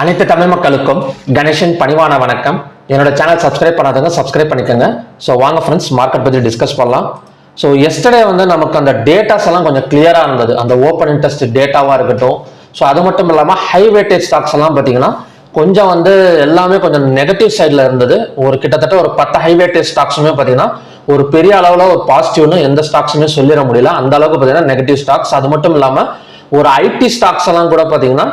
அனைத்து தமிழ் மக்களுக்கும் கணேஷன் பணிவான வணக்கம். என்னோட சேனல் சப்ஸ்கிரைப் பண்ணாதவங்க சப்ஸ்கிரைப் பண்ணிக்கோங்க. ஸோ வாங்க ஃப்ரெண்ட்ஸ், மார்க்கெட் பற்றி டிஸ்கஸ் பண்ணலாம். ஸோ எஸ்டர்டே நமக்கு அந்த டேட்டாஸ் எல்லாம் கொஞ்சம் கிளியராக இருந்தது. அந்த ஓப்பன் இன்ட்ரெஸ்ட் டேட்டாவாக இருக்கட்டும். ஸோ அது மட்டும் இல்லாமல் ஹை வெயிட்டேஜ் ஸ்டாக்ஸ் எல்லாம் பார்த்தீங்கன்னா கொஞ்சம் எல்லாமே கொஞ்சம் நெகட்டிவ் சைடில் இருந்தது. கிட்டத்தட்ட ஒரு 10 ஹை வெயிட்டேஜ் ஸ்டாக்ஸுமே பார்த்தீங்கன்னா ஒரு பெரிய அளவில் ஒரு பாசிட்டிவ்னு எந்த ஸ்டாக்ஸுமே சொல்லிட முடியல. அந்த அளவுக்கு பார்த்தீங்கன்னா நெகட்டிவ் ஸ்டாக்ஸ். அது மட்டும் இல்லாமல் ஒரு ஐடி ஸ்டாக்ஸ் எல்லாம் கூட பார்த்தீங்கன்னா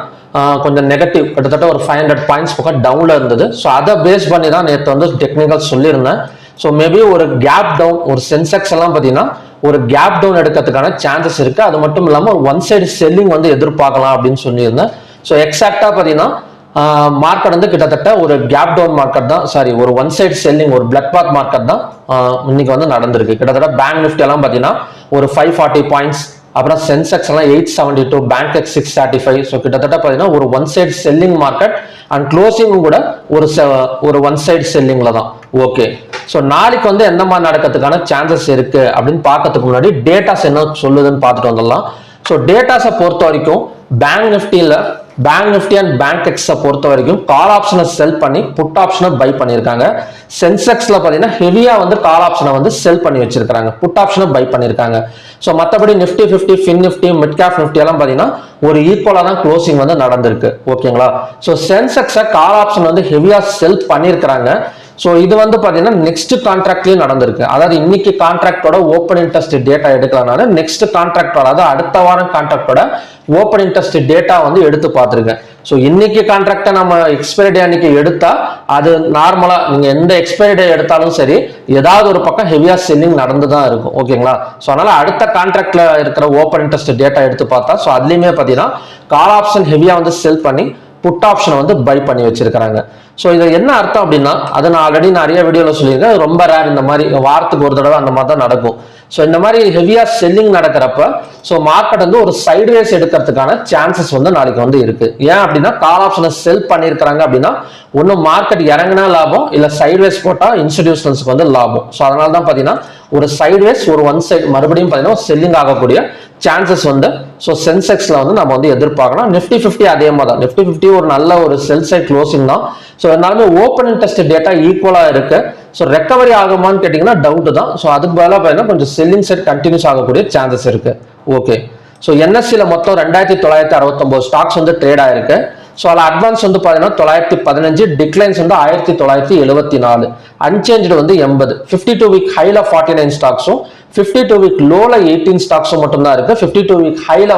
கொஞ்சம் நெகட்டிவ், கிட்டத்தட்ட ஒரு 500 பாயிண்ட்ஸ் பக்கம் டவுன்ல இருந்தது. ஸோ அதை பேஸ் பண்ணி தான் நேற்று டெக்னிக்கல் சொல்லியிருந்தேன். ஸோ மேபி ஒரு கேப் டவுன், ஒரு சென்செக்ஸ் எல்லாம் பார்த்தீங்கன்னா ஒரு கேப் டவுன் எடுக்கிறதுக்கான சான்சஸ் இருக்கு. அது மட்டும் இல்லாமல் ஒரு ஒன் சைடு செல்லிங் எதிர்பார்க்கலாம் அப்படின்னு சொல்லியிருந்தேன். ஸோ எக்ஸாக்டா பார்த்தீங்கன்னா மார்க்கெட் கிட்டத்தட்ட ஒரு கேப் டவுன் மார்க்கெட் தான், ஒரு ஒன் சைடு செல்லிங், ஒரு பிளட் பாத் மார்க்கெட் தான் இன்னைக்கு நடந்திருக்கு. கிட்டத்தட்ட பேங்க் நிஃப்டி எல்லாம் பார்த்தீங்கன்னா ஒரு 540 பாயிண்ட்ஸ், அப்புறம் சென்செக்ஸ் எல்லாம் 872, பேங்க் எக்ஸ் 635. ஸோ கிட்டத்தட்ட பார்த்தீங்கன்னா ஒரு one side selling market and closing கூட ஒரு ஒன் சைடு செல்லிங்ல தான். ஓகே, ஸோ நாளைக்கு எந்த மாதிரி நடக்கிறதுக்கான சான்சஸ் இருக்கு அப்படின்னு பார்க்கறதுக்கு முன்னாடி டேட்டாஸ் என்ன சொல்லுதுன்னு பார்த்துட்டு வந்துடலாம். ஸோ டேட்டாஸை பொறுத்த வரைக்கும் பேங்க் நிஃப்டி அண்ட் பேங்க் எக்ஸை பொறுத்த வரைக்கும் கால் ஆப்ஷனை செல் பண்ணி புட் ஆப்ஷனை பை பண்ணியிருக்காங்க. சென்செக்ஸ்ல பார்த்தீங்கன்னா ஹெவியா கால் ஆப்ஷனை செல் பண்ணி வச்சிருக்காங்க, புட் ஆப்ஷனை பை பண்ணியிருக்காங்க. ஸோ மற்றபடி Nifty 50, fin Nifty, mid cap Nifty எல்லாம் பார்த்தீங்கன்னா ஒரு ஈக்குவலாக தான் க்ளோசிங் நடந்திருக்கு. ஓகேங்களா? ஸோ சென்செக்ஸை கால் ஆப்ஷன் ஹெவியா செல் பண்ணியிருக்கிறாங்க. ஸோ இது பார்த்தீங்கன்னா நெக்ஸ்ட் கான்ட்ராக்ட்லயும் நடந்திருக்கு. அதாவது இன்னைக்கு கான்ட்ராக்டோட ஓப்பன் இன்ட்ரெஸ்ட் டேட்டா எடுக்கலனால நெக்ஸ்ட் கான்ட்ராக்டோட, அதாவது அடுத்த வாரம் கான்ட்ராக்டோட ஓப்பன் இன்ட்ரெஸ்ட் டேட்டா எடுத்து பார்த்துருக்கேன். ஸோ இன்னைக்கு கான்ட்ராக்டை நம்ம எக்ஸ்பைரி டே அன்னைக்கு எடுத்தா அது நார்மலா நீங்க எந்த எக்ஸ்பைரி டே எடுத்தாலும் சரி ஏதாவது ஒரு பக்கம் ஹெவியா செல்லிங் நடந்து தான் இருக்கும். ஓகேங்களா? ஸோ அதனால அடுத்த கான்ட்ராக்ட்ல இருக்கிற ஓப்பன் இன்ட்ரெஸ்ட் டேட்டா எடுத்து பார்த்தா ஸோ அதுலயுமே பார்த்தீங்கன்னா கால் ஆப்ஷன் ஹெவியா செல் பண்ணி புட் ஆப்ஷனை பை பண்ணி வச்சிருக்காங்க. ஸோ இது என்ன அர்த்தம் அப்படின்னா, அதை நான் ஆல்ரெடி நிறைய வீடியோவில் சொல்லியிருக்கேன், ரொம்ப ரேர் இந்த மாதிரி வாரத்துக்கு ஒரு தடவை அந்த மாதிரி தான் நடக்கும். ஸோ இந்த மாதிரி ஹெவியா செல்லிங் நடக்கிறப்ப ஸோ மார்க்கெட் ஒரு சைட்வேஸ் எடுக்கிறதுக்கான சான்சஸ் நாளைக்கு இருக்கு. ஏன் அப்படின்னா கால் ஆப்ஷனை செல் பண்ணியிருக்கிறாங்க அப்படின்னா ஒன்று மார்க்கெட் இறங்கினா லாபம், இல்லை சைட்வேஸ் போட்டால் இன்ஸ்டிடியூஷனல்ஸ்க்கு லாபம். ஸோ அதனால தான் பார்த்தீங்கன்னா ஒரு சைட்வேஸ், ஒரு ஒன் சைடு மறுபடியும் பார்த்தீங்கன்னா செல்லிங் ஆகக்கூடிய சான்சஸ் ஸோ சென்செக்ஸ்ல நம்ம எதிர்பார்க்கலாம். நிஃப்டி 50 அதே மாதிரி தான். நிஃப்டி 50 ஒரு நல்ல ஒரு செல் சைட் க்ளோசிங் தான். ஸோ எல்லாருமே ஓப்பன் இன்ட்ரெஸ்ட் டேட்டா ஈக்குவலா இருக்கு. ஸோ ரெக்கவரி ஆகுமான்னு கேட்டீங்கன்னா டவுட் தான். ஸோ அதுக்கு பதிலாக பார்த்தீங்கன்னா கொஞ்சம் செல்லிங் சைட் கண்டினியூஸ் ஆகக்கூடிய சான்சஸ் இருக்கு. ஓகே, ஸோ என்எஸ்சியில் மொத்தம் 2969 ஸ்டாக்ஸ் ட்ரேட் ஆயிருக்கு. ஸோ அதில் அட்வான்ஸ் பார்த்தீங்கன்னா 915, டிக்ளைன்ஸ் 1974, அன்சேஞ்சு 80, 52 வீக் ஹைல 49 ஸ்டாக்ஸும் 52 வீக் லோல 18 ஸ்டாக்ஸும் மட்டும் தான் இருக்கு. 52 வீக் ஹைல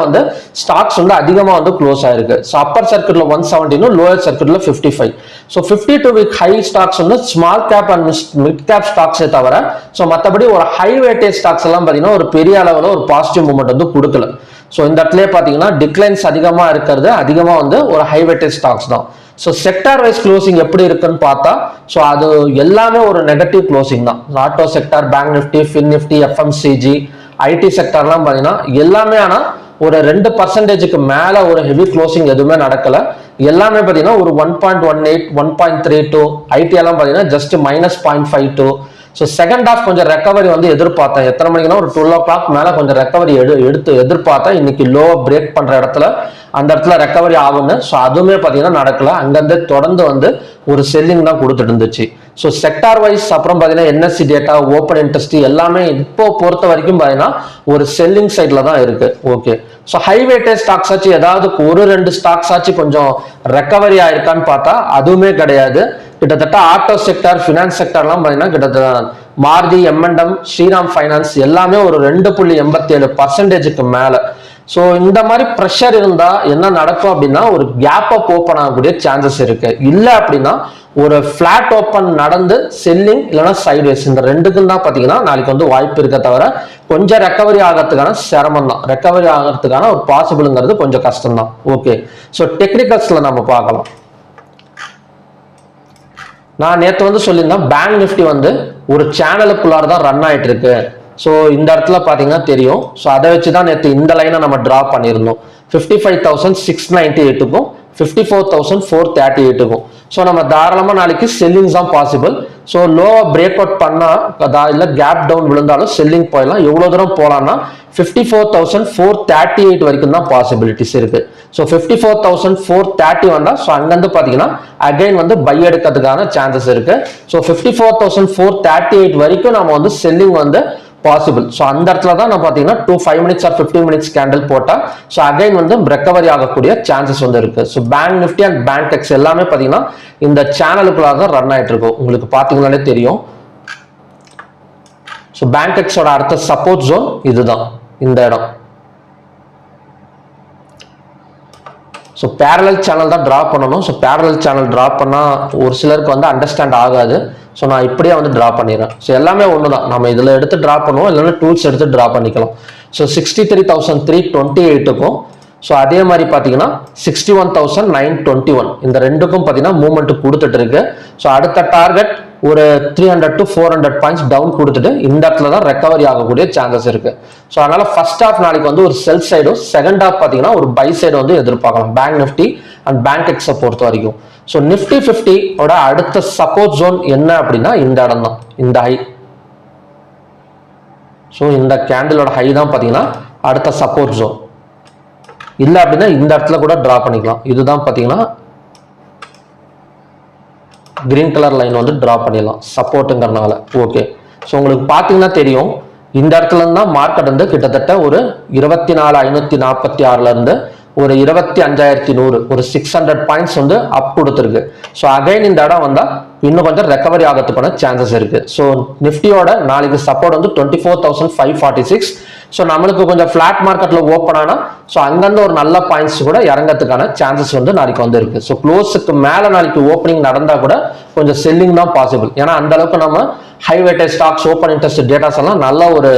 ஸ்டாக்ஸ் அதிகமாக க்ளோஸ் ஆயிருக்கு. ஸோ அப்பர் சர்க்கியூட்ல 117, லோயர் சர்க்கியூட்ல 55. So 52 week high stocks small cap and mid cap ஸ்டாக்ஸே தவிர ஸோ மற்றபடி ஒரு ஹை வெயிட்டேஜ் ஸ்டாக்ஸ் எல்லாம் பார்த்தீங்கன்னா ஒரு பெரிய அளவில் ஒரு பாசிட்டிவ் மூவ்மெண்ட் கொடுக்கல. ஸோ இந்த இடத்துல பார்த்தீங்கன்னா டிக்ளைன்ஸ் அதிகமாக இருக்கிறது அதிகமாக ஒரு ஹை வெயிட்டேஜ் ஸ்டாக்ஸ் தான். ஸோ செக்டார் வைஸ் க்ளோசிங் எப்படி இருக்குன்னு பார்த்தா ஸோ அது எல்லாமே ஒரு நெகட்டிவ் க்ளோசிங் தான். Auto sector, bank Nifty, fin Nifty, FMCG, IT செக்டார்லாம் பார்த்தீங்கன்னா எல்லாமே ஆனால் ஒரு 2% மேலே ஒரு ஹெவி க்ளோசிங் எதுவுமே நடக்கல. எல்லாமே பார்த்தீங்கன்னா ஒரு 1.18, 1.32, ஐடி எல்லாம் பார்த்தீங்கன்னா ஜஸ்ட் -0.52. ஸோ செகண்ட் ஹாஃப் கொஞ்சம் ரெக்கவரி எதிர்பார்த்தேன். எத்தனை மணிக்குன்னா ஒரு 12 o'clock மேலே கொஞ்சம் ரெக்கவரி எடுத்து எதிர்பார்த்தேன். இன்னைக்கு லோ பிரேக் பண்ற இடத்துல அந்த இடத்துல ரெக்கவரி ஆகும்னு. ஸோ அதுவுமே பார்த்தீங்கன்னா நடக்கல. அங்கேருந்து தொடர்ந்து ஒரு செல்லிங் தான் கொடுத்துட்டு இருந்துச்சு. ஸோ செக்டார் வைஸ் அப்புறம் பார்த்தீங்கன்னா என்எஸ்சி டேட்டா, ஓப்பன் இன்ட்ரெஸ்ட் எல்லாமே இப்போ பொறுத்த வரைக்கும் பார்த்தீங்கன்னா ஒரு செல்லிங் சைடில் தான் இருக்கு. Okay, so high weightage stocks ஆச்சு ஏதாவது ஒரு 2 ஸ்டாக்ஸ் ஆச்சு கொஞ்சம் ரெக்கவரி ஆயிருக்கான்னு பார்த்தா அதுவுமே கிடையாது. கிட்டத்தட்ட ஆட்டோ செக்டார், ஃபினான்ஸ் செக்டார்லாம் பார்த்தீங்கன்னா கிட்டத்தட்ட மாருதி, M&M, ஸ்ரீராம் ஃபைனான்ஸ் எல்லாமே ஒரு 2.87% மேலே. ஸோ இந்த மாதிரி ப்ரெஷர் இருந்தா என்ன நடக்கும் அப்படின்னா ஒரு கேப் அப் ஓப்பன் ஆகக்கூடிய சான்சஸ் இருக்கு. இல்லை அப்படின்னா ஒரு ஃபிளாட் ஓப்பன் நடந்து செல்லிங் இல்லைன்னா சைட்வேஸ், இந்த ரெண்டுக்கும் தான் பார்த்தீங்கன்னா நாளைக்கு வாய்ப்பு இருக்க தவிர கொஞ்சம் ரெக்கவரி ஆகிறதுக்கான சிரமம் தான். ரெக்கவரி ஆகிறதுக்கான ஒரு பாசிபிள்ங்கிறது கொஞ்சம் கஷ்டம் தான். ஓகே, ஸோ டெக்னிக்கல்ஸ்ல நம்ம பார்க்கலாம். நான் நேற்று சொல்லியிருந்தேன் பேங்க் நிஃப்டி ஒரு சேனலுக்குள்ளார தான் ரன் ஆயிட்டு இருக்கு. ஸோ இந்த இடத்துல பார்த்தீங்கன்னா தெரியும். ஸோ அதை வச்சு தான் நேற்று இந்த லைனை நம்ம டிரா பண்ணியிருந்தோம். 55,698க்கும் 54,438க்கும். ஸோ நம்ம தாராளமாக நாளைக்கு செல்லிங்ஸ் தான் பாசிபிள். ஸோ லோவை பிரேக் அவுட் பண்ணால் இல்லை கேப் டவுன் விழுந்தாலும் செல்லிங் போயிடலாம். எவ்வளோ தூரம் போகலான்னா 54,438 வரைக்கும் தான் பாசிபிலிட்டிஸ் இருக்கு. ஸோ 54,430 வந்தால் ஸோ அங்கேருந்து பார்த்தீங்கன்னா அகைன் வந்து பை எடுக்கிறதுக்கான சான்சஸ் இருக்கு. ஸோ 54,438 வரைக்கும் நம்ம வந்து செல்லிங் வந்து பாசிபிள். ஸோ அந்த இடத்துல தான் நான் பார்த்தீங்கன்னா 5 minutes ஆர் 15 minutes கேண்டில் போட்டால் ஸோ அகைன் வந்து ரெக்கவரி ஆகக்கூடிய சான்சஸ் வந்து இருக்கு. So bank Nifty and bank X எல்லாமே பார்த்தீங்கன்னா இந்த சேனலுக்குள்ளாக தான் ரன் ஆயிட்டு இருக்கும். உங்களுக்கு பார்த்தீங்கன்னாலே தெரியும். ஸோ பேங்க் எக்ஸோட அடுத்த சப்போர்ட் ஜோன் இதுதான், இந்த இடம். ஸோ பேரலல் சேனல் தான் ட்ரா பண்ணணும். ஸோ பேரலல் சேனல் ட்ரா பண்ணால் ஒரு சிலருக்கு வந்து அண்டர்ஸ்டாண்ட் ஆகாது. ஸோ நான் இப்படியே வந்து ட்ரா பண்ணிடுறேன். ஸோ எல்லாமே ஒன்று தான், நம்ம இதில் எடுத்து ட்ரா பண்ணுவோம், இல்லைன்னா டூல்ஸ் எடுத்து ட்ரா பண்ணிக்கலாம். ஸோ 63,328க்கும் ஸோ அதே மாதிரி பார்த்தீங்கன்னா 61,921 இந்த ரெண்டுக்கும் பார்த்தீங்கன்னா மூவ்மெண்ட் கொடுத்துட்டு இருக்கு. ஸோ அடுத்த டார்கெட் ஒரு 300 to 400 பாயிண்ட்ஸ் டவுன் கொடுத்துட்டு இந்த இடத்துல தான் ரெக்கவரி ஆகக்கூடிய சான்சஸ் இருக்கு. ஸோ அதனால ஃபர்ஸ்ட் ஹாஃப் நாளைக்கு வந்து ஒரு செல் சைடும், செகண்ட் ஹாஃப் பார்த்தீங்கன்னா ஒரு பை சைடு வந்து எதிர்பார்க்கலாம் பேங்க் நிஃப்டி அண்ட் பேங்க் எக்ஸை பொறுத்த வரைக்கும். ஸோ நிஃப்டி 50 ஓட அடுத்த சப்போர்ட் ஜோன் என்ன அப்படின்னா இந்த இடம் தான், இந்த ஹை. ஸோ இந்த கேண்டிலோட ஹை தான் பார்த்தீங்கன்னா அடுத்த சப்போர்ட் ஜோன். இல்லை அப்படின்னா இந்த இடத்துல கூட டிரா பண்ணிக்கலாம். இதுதான் பார்த்தீங்கன்னா கிரீன் கலர் லைன் வந்து டிரா பண்ணிடலாம் சப்போர்ட்டுங்கிறனால. ஓகே, ஸோ உங்களுக்கு பார்த்தீங்கன்னா தெரியும் இந்த இடத்துல இருந்து தான் மார்க்கெட் வந்து கிட்டத்தட்ட ஒரு 24,546 இருந்து ஒரு 25,100 ஒரு 600 பாயிண்ட்ஸ் வந்து அப் கொடுத்துருக்கு. ஸோ அகைன் இந்த இடம் வந்தால் இன்னும் கொஞ்சம் ரெக்கவரி ஆகிறதுக்கான சான்சஸ் இருக்கு. ஸோ நிஃப்டியோட நாளைக்கு சப்போர்ட் வந்து 24,546. ஸோ நம்மளுக்கு கொஞ்சம் ஃபிளாட் மார்க்கெட்ல ஓப்பன் ஆனா ஸோ அங்கிருந்து ஒரு நல்ல பாயிண்ட்ஸ் கூட இறங்கிறதுக்கான சான்சஸ் வந்து நாளைக்கு வந்து இருக்கு. ஸோ க்ளோஸுக்கு மேலே நாளைக்கு ஓப்பனிங் நடந்தா கூட கொஞ்சம் செல்லிங் தான் பாசிபிள். ஏன்னா அந்த அளவுக்கு நம்ம high weightage stocks, open interest datas எல்லாம் நல்ல ஒரு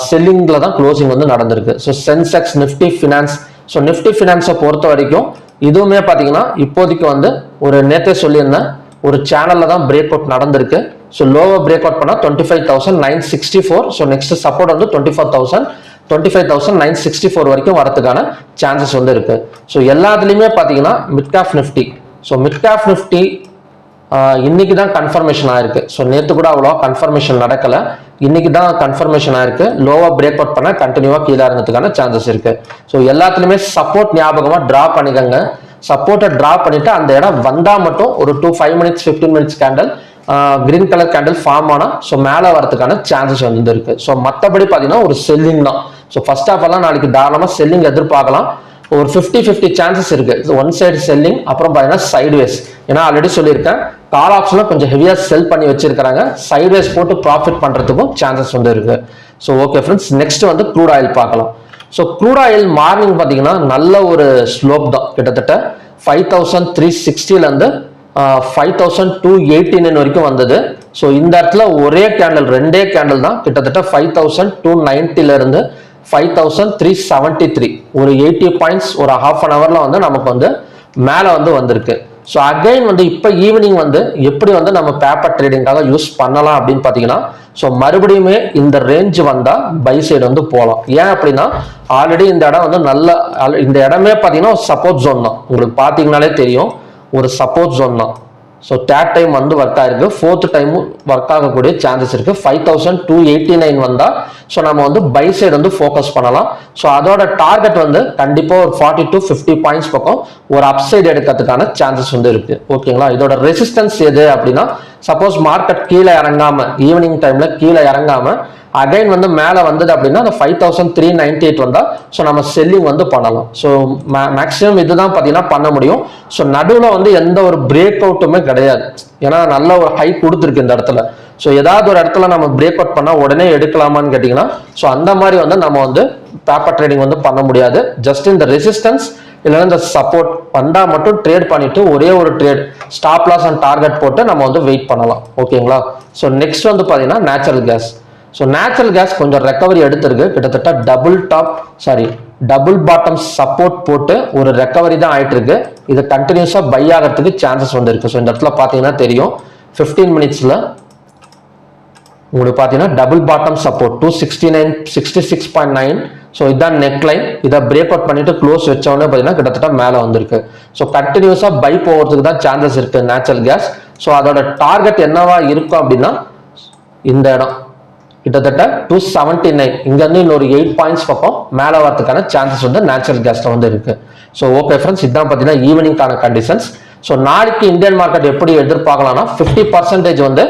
செல்லிங்ல தான் க்ளோசிங் வந்து நடந்திருக்கு. So Sensex, Nifty finance, so Nifty ஃபினான்ஸை பொறுத்த வரைக்கும் இதுவுமே பார்த்தீங்கன்னா இப்போதைக்கு வந்து ஒரு நேற்றே சொல்லியிருந்தேன் ஒரு சேனல்ல தான் பிரேக் அவுட் நடந்திருக்கு. ஸோ லோவை பிரேக் அவுட் பண்ணால் 25,964. ஸோ நெக்ஸ்ட் சப்போர்ட் வந்து 25,964 வரைக்கும் வரதுக்கான சான்சஸ் வந்து இருக்கு. ஸோ எல்லாத்துலேயுமே பார்த்தீங்கன்னா mid cap Nifty, so mid cap Nifty இன்னைக்கு தான் கன்ஃபர்மேஷன் ஆயிருக்கு. ஸோ நேற்று கூட அவ்வளோ கன்ஃபர்மேஷன் நடக்கலை, இன்னைக்கு தான் கன்ஃபர்மேஷன் ஆயிருக்கு. லோவா பிரேக் அவுட் பண்ண கண்டினியூவா கீழே இறங்கிறதுக்கான சான்சஸ் இருக்கு. ஸோ எல்லாத்துலயுமே சப்போர்ட் ஞாபகமா டிரா பண்ணிக்கங்க. சப்போர்ட்டை டிரா பண்ணிட்டு அந்த இடம் வந்தா மட்டும் ஒரு 5 minutes 15 minutes candle green colour candle form ஆனா ஸோ மேலே வரதுக்கான சான்சஸ் வந்து இருக்கு. ஸோ மற்றபடி பார்த்தீங்கன்னா ஒரு செல்லிங் தான். ஸோ ஃபர்ஸ்ட் ஆஃப் எல்லாம் நாளைக்கு தாராளமாக செல்லிங் எதிர்பார்க்கலாம். ஒரு 50-50 சான்சஸ் இருக்கு. ஒன் சைடு செல்லிங், அப்புறம் பார்த்தீங்கன்னா சைட்வேஸ். ஏன்னா ஆல்ரெடி சொல்லியிருக்கேன் கால் ஆப்ஷன்ல கொஞ்சம் ஹெவியா செல் பண்ணி வச்சிருக்காங்க, சைட்வேஸ் போட்டு ப்ராஃபிட் பண்றதுக்கும் சான்சஸ் வந்து இருக்கு. ஸோ ஓகே ஃப்ரெண்ட்ஸ், நெக்ஸ்ட் வந்து க்ரூட் ஆயில் பார்க்கலாம். ஸோ க்ரூட் ஆயில் மார்னிங் பார்த்தீங்கன்னா நல்ல ஒரு ஸ்லோப் தான், கிட்டத்தட்ட 5,360 5,289 வரைக்கும் வந்தது. ஸோ இந்த இடத்துல ஒரே கேண்டில், ரெண்டே கேண்டில் தான், கிட்டத்தட்ட 5,290 5,373 ஒரு 80 பாயிண்ட்ஸ் ஒரு half an hourல வந்து நமக்கு வந்து மேலே வந்து வந்திருக்கு. ஸோ அகைன் வந்து இப்போ ஈவினிங் வந்து எப்படி வந்து நம்ம பேப்பர் ட்ரேடிங்காக யூஸ் பண்ணலாம் அப்படின்னு பார்த்தீங்கன்னா, ஸோ மறுபடியுமே இந்த ரேஞ்ச் வந்தால் பை சைடு வந்து போகலாம். ஏன் அப்படின்னா ஆல்ரெடி இந்த இடம் வந்து நல்ல, இந்த இடமே பார்த்தீங்கன்னா ஒரு சப்போர்ட் ஜோன் தான், உங்களுக்கு பார்த்தீங்கன்னாலே தெரியும் ஒரு சப்போர்ட் ஜோன் தான். ஸோ தேர்ட் டைம் வந்து ஒர்க் ஆயிருக்கு, ஃபோர்த் டைமும் ஒர்க் ஆகக்கூடிய சான்சஸ் இருக்கு. 5,289 வந்தா ஸோ நம்ம வந்து பை சைடு வந்து ஃபோக்கஸ் பண்ணலாம். ஸோ அதோட டார்கெட் வந்து கண்டிப்பாக ஒரு 40 to 50 பாயிண்ட்ஸ் பக்கம் ஒரு அப்சைடு எடுக்கிறதுக்கான சான்சஸ் வந்து இருக்கு. ஓகேங்களா, இதோட ரெசிஸ்டன்ஸ் எது அப்படின்னா சப்போஸ் மார்க்கெட் கீழே இறங்காம, ஈவினிங் டைம்ல கீழே இறங்காம அகைன் வந்து மேலே வந்தது அப்படின்னா அந்த 5,398 வந்தா ஸோ நம்ம செல்லிங் வந்து பண்ணலாம். ஸோ மேக்ஸிமம் இதுதான் பார்த்தீங்கன்னா பண்ண முடியும். ஸோ நடுவில் வந்து எந்த ஒரு பிரேக் அவுட்டுமே கிடையாது, ஏன்னா நல்ல ஒரு ஹை கொடுத்துருக்கு இந்த இடத்துல. ஸோ ஏதாவது ஒரு இடத்துல நம்ம பிரேக் அவுட் பண்ணால் உடனே எடுக்கலாமான்னு கேட்டிங்கன்னா ஸோ அந்த மாதிரி வந்து நம்ம வந்து பேப்பர் ட்ரேடிங் வந்து பண்ண முடியாது. ஜஸ்ட் இந்த ரெசிஸ்டன்ஸ் இல்லைன்னா இந்த சப்போர்ட் வந்தால் மட்டும் ட்ரேட் பண்ணிட்டு ஒரே ஒரு trade stop loss and target போட்டு நம்ம வந்து வெயிட் பண்ணலாம். ஓகேங்களா, ஸோ நெக்ஸ்ட் வந்து பார்த்தீங்கன்னா natural gas. So natural gas கொஞ்சம் ரெக்கவரி எடுத்திருக்கு, கிட்டத்தட்ட டபுள் பாட்டம் சப்போர்ட் போட்டு ஒரு ரெக்கவரி தான் ஆயிட்டு இருக்கு. இது கண்டினியூஸா பை ஆகிறதுக்கு சான்சஸ் வந்து இருக்கு. ஸோ இந்த இடத்துல பார்த்தீங்கன்னா தெரியும் 15 மினிட்ஸ்ல உங்களுக்கு பார்த்தீங்கன்னா டபுள் பாட்டம் சப்போர்ட் 269 66.9. ஸோ இதான் நெக் லைன். இதை பிரேக் அவுட் பண்ணிட்டு க்ளோஸ் வச்சோடனே பார்த்தீங்கன்னா கிட்டத்தட்ட மேலே வந்திருக்கு. ஸோ கண்டினியூஸாக பை போகிறதுக்கு தான் சான்சஸ் இருக்கு நேச்சுரல் கேஸ். ஸோ அதோட டார்கெட் என்னவா இருக்கும் அப்படின்னா இந்த இடம் கிட்டத்தட்ட 279, இங்கேருந்து இன்னொரு 8 பாயிண்ட்ஸ் பக்கம் மேலே வரதுக்கான சான்சஸ் வந்து நேச்சுரல் கேஸ்ல வந்து இருக்கு. ஸோ ஓகே ஃப்ரெண்ட்ஸ், இதுதான் பார்த்தீங்கன்னா ஈவினிங்கான கண்டிஷன்ஸ். ஸோ நாளைக்கு இந்தியன் மார்க்கெட் எப்படி எதிர்பார்க்கலாம்னா 50% வந்து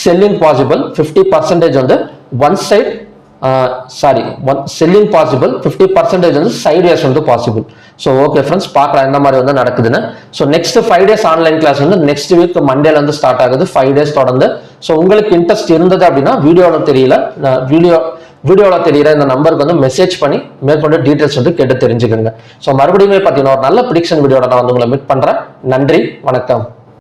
செல்லிங் பாசிபிள், 50% வந்து ஒன் சைட் செல்லிங் பாசிபிள், 50% வந்து சைட்வேஸ் வந்து பாசிபிள். ஸோ ஓகே ஃப்ரெண்ட்ஸ், பார்க்கலாம் என்ன மாதிரி வந்து நடக்குதுன்னு. So next 5 days online class வந்து நெக்ஸ்ட் வீக் மண்டேல வந்து ஸ்டார்ட் ஆகுது, 5 days தொடர்ந்து. ஸோ உங்களுக்கு இன்ட்ரெஸ்ட் இருந்தது அப்படின்னா வீடியோவில் தெரியுற இந்த நம்பருக்கு வந்து மெசேஜ் பண்ணி மேற்கொண்டு டீடைல்ஸ் வந்து கேட்டு தெரிஞ்சுக்கோங்க. ஸோ மறுபடியும் பார்த்தீங்கன்னா ஒரு நல்ல ப்ரிடிக்ஷன் வீடியோட நான் வந்து உங்களை மீட் பண்றேன். நன்றி, வணக்கம்.